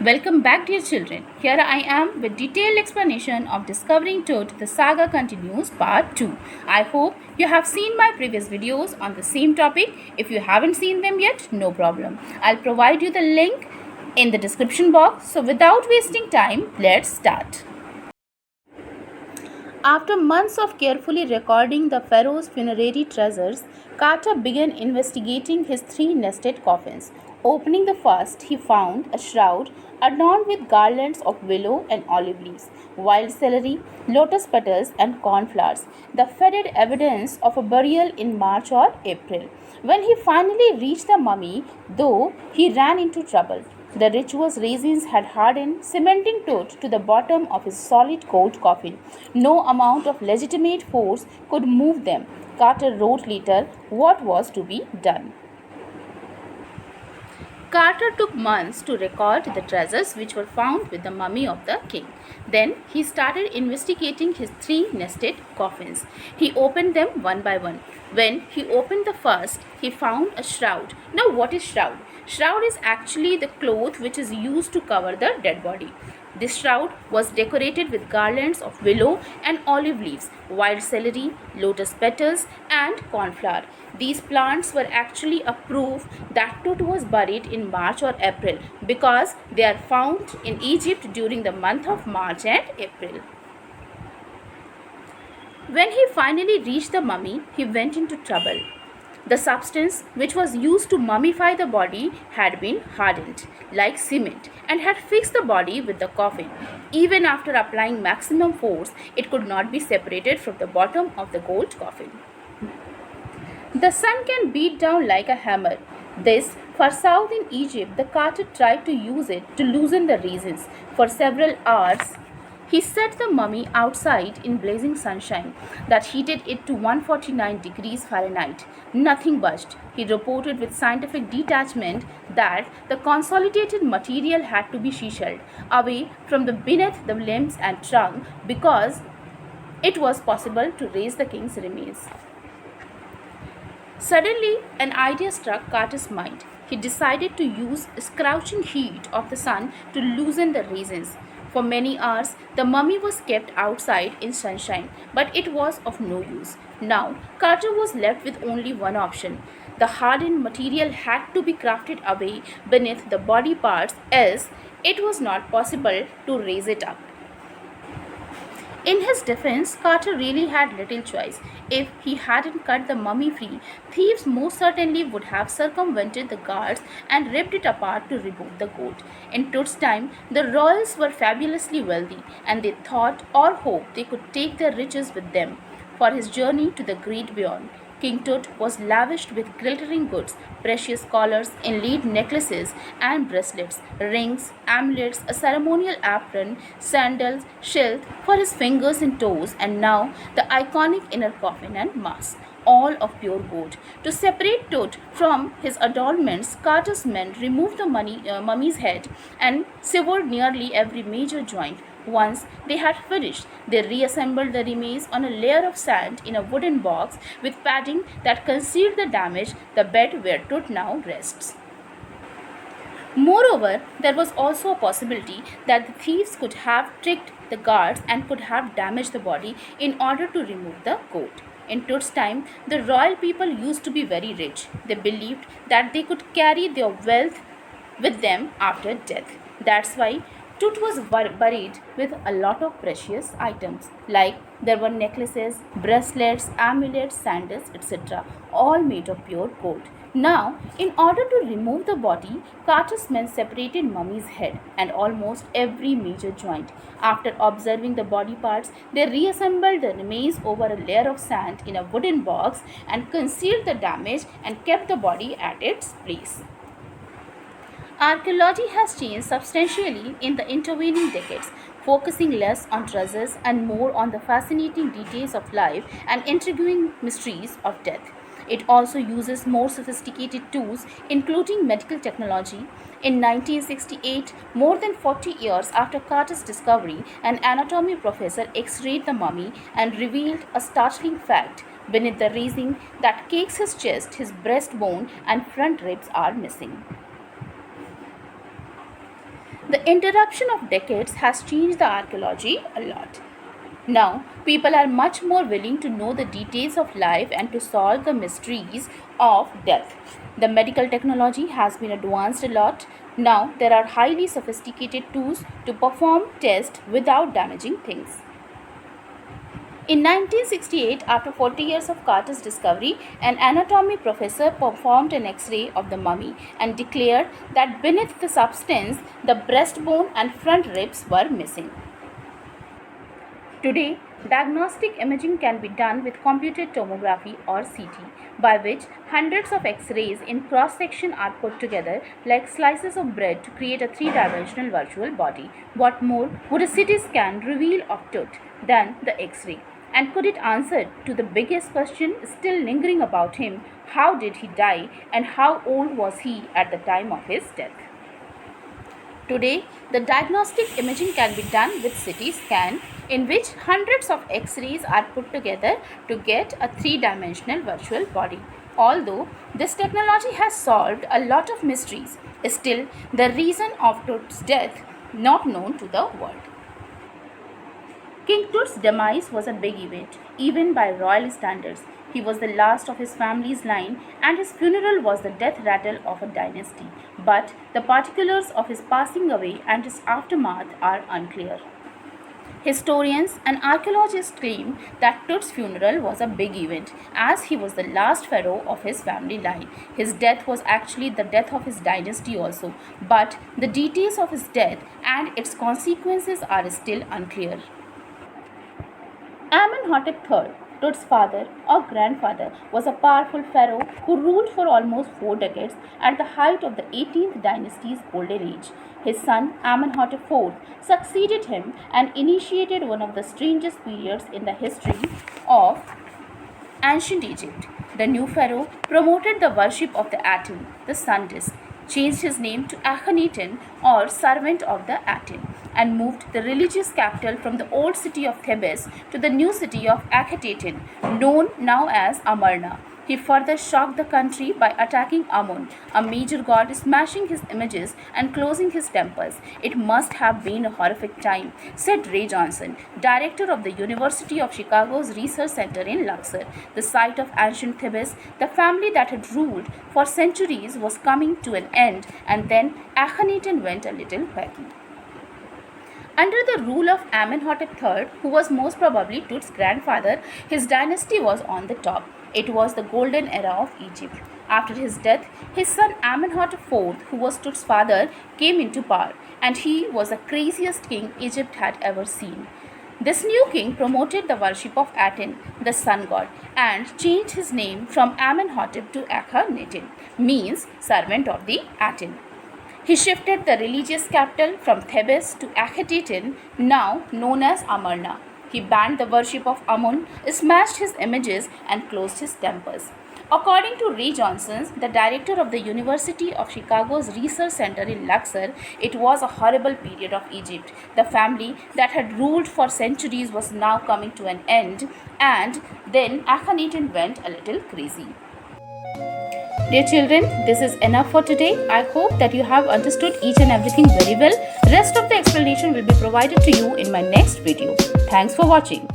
Welcome back, dear children. Here I am with detailed explanation of Discovering Toad. The saga continues, part 2. I hope you have seen my previous videos on the same topic. If you haven't seen them yet, no problem. I'll provide you the link in the description box. So without wasting time, let's start. After months of carefully recording the pharaoh's funerary treasures, Carter began investigating his three nested coffins. Opening the first, he found a shroud adorned with garlands of willow and olive leaves, wild celery, lotus petals, and cornflowers, the faded evidence of a burial in March or April. When he finally reached the mummy, though, he ran into trouble. The rituous resins had hardened, cementing Toad to the bottom of his solid gold coffin. No amount of legitimate force could move them. Carter wrote later what was to be done. Carter took months to record the treasures which were found with the mummy of the king. Then he started investigating his three nested coffins. He opened them one by one. When he opened the first, he found a shroud. Now, what is shroud? Shroud is actually the cloth which is used to cover the dead body. This shroud was decorated with garlands of willow and olive leaves, wild celery, lotus petals, and cornflower. These plants were actually a proof that Tut was buried in March or April because they are found in Egypt during the month of March and April. When he finally reached the mummy, he went into trouble. The substance which was used to mummify the body had been hardened like cement and had fixed the body with the coffin. Even after applying maximum force, it could not be separated from the bottom of the gold coffin. The sun can beat down like a hammer. This, for south in Egypt, the carter tried to use it to loosen the resins. For several hours, he set the mummy outside in blazing sunshine that heated it to 149 degrees Fahrenheit. Nothing budged. He reported with scientific detachment that the consolidated material had to be chiseled away from the beneath the limbs and trunk because it was possible to raise the king's remains. Suddenly, an idea struck Carter's mind. He decided to use the scorching heat of the sun to loosen the resins. For many hours, the mummy was kept outside in sunshine, but it was of no use. Now, Carter was left with only one option. The hardened material had to be crafted away beneath the body parts, else it was not possible to raise it up. In his defense, Carter really had little choice. If he hadn't cut the mummy free, thieves most certainly would have circumvented the guards and ripped it apart to remove the gold. In Tut's time, the royals were fabulously wealthy, and they thought or hoped they could take their riches with them for his journey to the great beyond. King Tut was lavished with glittering goods, precious collars, inlaid necklaces and bracelets, rings, amulets, a ceremonial apron, sandals, sheath for his fingers and toes, and now the iconic inner coffin and mask, all of pure gold. To separate Tut from his adornments, Carter's men removed the mummy's head and severed nearly every major joint. Once they had finished, they reassembled the remains on a layer of sand in a wooden box with padding that concealed the damage, the bed where Tut now rests. Moreover, there was also a possibility that the thieves could have tricked the guards and could have damaged the body in order to remove the gold. In Tut's time, the royal people used to be very rich. They believed that they could carry their wealth with them after death. That's why Tut was buried with a lot of precious items, like there were necklaces, bracelets, amulets, sandals, etc., all made of pure gold. Now, in order to remove the body, Carter's men separated mummy's head and almost every major joint. After observing the body parts, they reassembled the remains over a layer of sand in a wooden box and concealed the damage and kept the body at its place. Archaeology has changed substantially in the intervening decades, focusing less on treasures and more on the fascinating details of life and intriguing mysteries of death. It also uses more sophisticated tools, including medical technology. In 1968, more than 40 years after Carter's discovery, an anatomy professor x-rayed the mummy and revealed a startling fact. Beneath the resin that cakes his chest, his breastbone and front ribs are missing. The interruption of decades has changed the archaeology a lot. Now, people are much more willing to know the details of life and to solve the mysteries of death. The medical technology has been advanced a lot. Now, there are highly sophisticated tools to perform tests without damaging things. In 1968, after 40 years of Carter's discovery, an anatomy professor performed an X-ray of the mummy and declared that beneath the substance, the breastbone and front ribs were missing. Today, diagnostic imaging can be done with computed tomography or CT, by which hundreds of X-rays in cross-section are put together like slices of bread to create a three-dimensional virtual body. What more would a CT scan reveal of tooth than the X-ray? And could it answer to the biggest question still lingering about him: how did he die and how old was he at the time of his death? Today, the diagnostic imaging can be done with CT scan, in which hundreds of X-rays are put together to get a three-dimensional virtual body. Although this technology has solved a lot of mysteries, still the reason of Tut's death not known to the world. King Tut's demise was a big event, even by royal standards. He was the last of his family's line, and his funeral was the death rattle of a dynasty. But the particulars of his passing away and his aftermath are unclear. Historians and archaeologists claim that Tut's funeral was a big event, as he was the last pharaoh of his family line. His death was actually the death of his dynasty also, but the details of his death and its consequences are still unclear. Amenhotep III, Tut's father or grandfather, was a powerful pharaoh who ruled for almost 4 decades at the height of the 18th dynasty's golden age. His son Amenhotep IV succeeded him and initiated one of the strangest periods in the history of ancient Egypt. The new pharaoh promoted the worship of the Aten, the sun disk, changed his name to Akhenaten or servant of the Aten, and moved the religious capital from the old city of Thebes to the new city of Akhetaten, known now as Amarna. He further shocked the country by attacking Amun, a major god, smashing his images and closing his temples. It must have been a horrific time, said Ray Johnson, director of the University of Chicago's Research Center in Luxor. The site of ancient Thebes, the family that had ruled for centuries, was coming to an end, and then Akhenaten went a little wacky. Under the rule of Amenhotep III, who was most probably Tut's grandfather, his dynasty was on the top. It was the golden era of Egypt. After his death, his son Amenhotep IV, who was Tut's father, came into power, and he was the craziest king Egypt had ever seen. This new king promoted the worship of Aten, the sun god, and changed his name from Amenhotep to Akhenaten, means servant of the Aten. He shifted the religious capital from Thebes to Akhetaten, now known as Amarna. He banned the worship of Amun, smashed his images, and closed his temples. According to Ray Johnson, the director of the University of Chicago's Research Center in Luxor, it was a horrible period of Egypt. The family that had ruled for centuries was now coming to an end, and then Akhenaten went a little crazy. Dear children, this is enough for today. I hope that you have understood each and everything very well. Rest of the explanation will be provided to you in my next video. Thanks for watching.